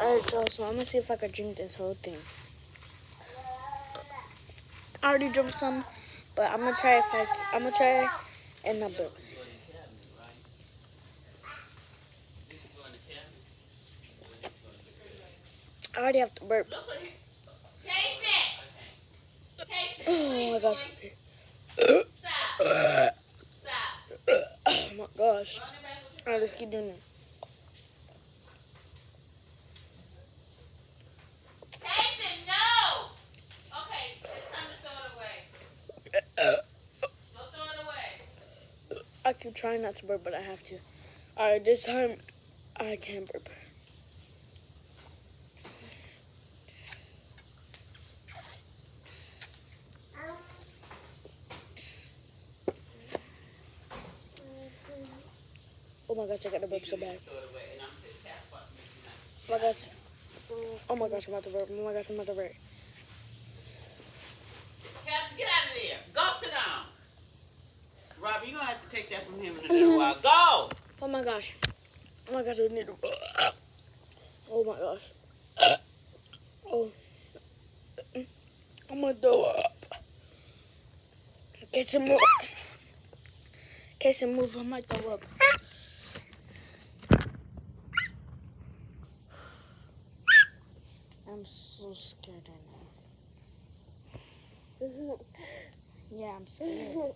Alright, so I'm gonna see if I can drink this whole thing. I already drank some, but I'm gonna try and not burp. I already have to burp. Oh my gosh. Oh my gosh. Alright, let's keep doing it. I keep trying not to burp, but I have to. Alright, this time I can't burp. Oh my gosh, I got to burp so bad. Oh my gosh. Oh my gosh, I'm about to burp. Oh my gosh, I'm about to burp. Captain, get out of there. Go sit down. Robbie, you're going to have to take that from him in a little while. Go! Oh my gosh. Oh my gosh, I need to... Oh my gosh. Oh. I'm gonna throw up. Get some more. Get some move, I might throw up. I'm so scared right now. Yeah, I'm scared.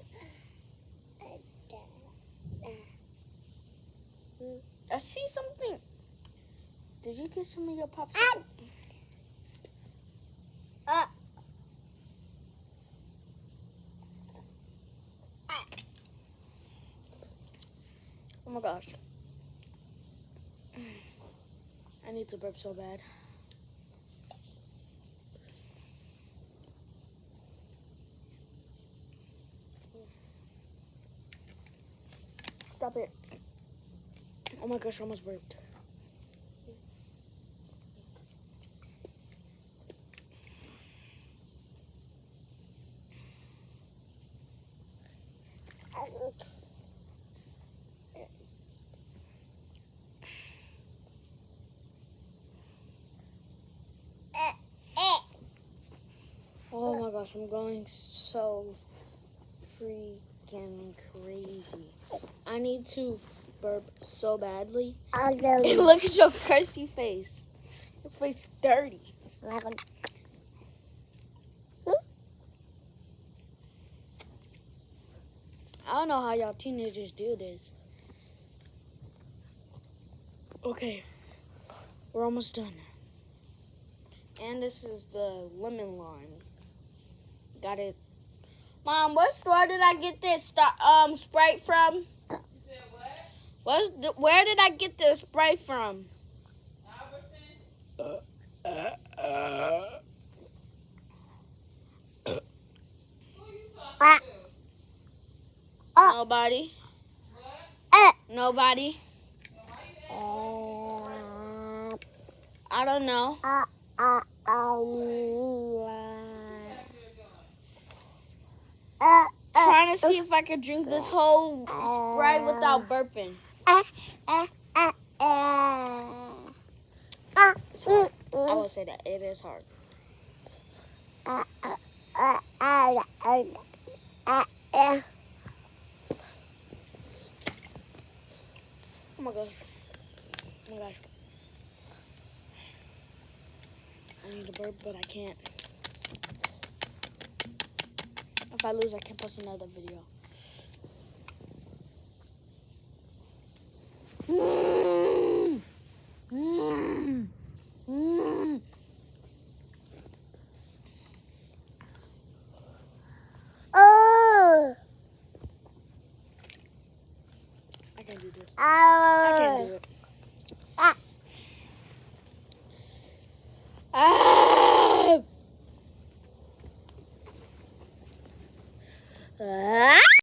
I see something. Did you get some of your popsicle? Oh my gosh. I need to burp so bad. Stop it. Oh my gosh, I almost burped. Oh my gosh, I'm going so freaking crazy. I need to burp so badly. And look at your cursey face. Your face is dirty. I don't know how y'all teenagers do this. Okay, we're almost done. And this is the lemon lime. Got it. Mom, what store did I get this Sprite from? You said what? Where did I get this Sprite from? Albertson? Who you talking to? Nobody. What? Nobody. Why you I don't know. Trying to see if I could drink this whole Sprite without burping. It's hard. I will say that. It is hard. Oh my gosh. Oh my gosh. I need to burp, but I can't. If I lose, I can't post another video. I can't do this. I can't do it.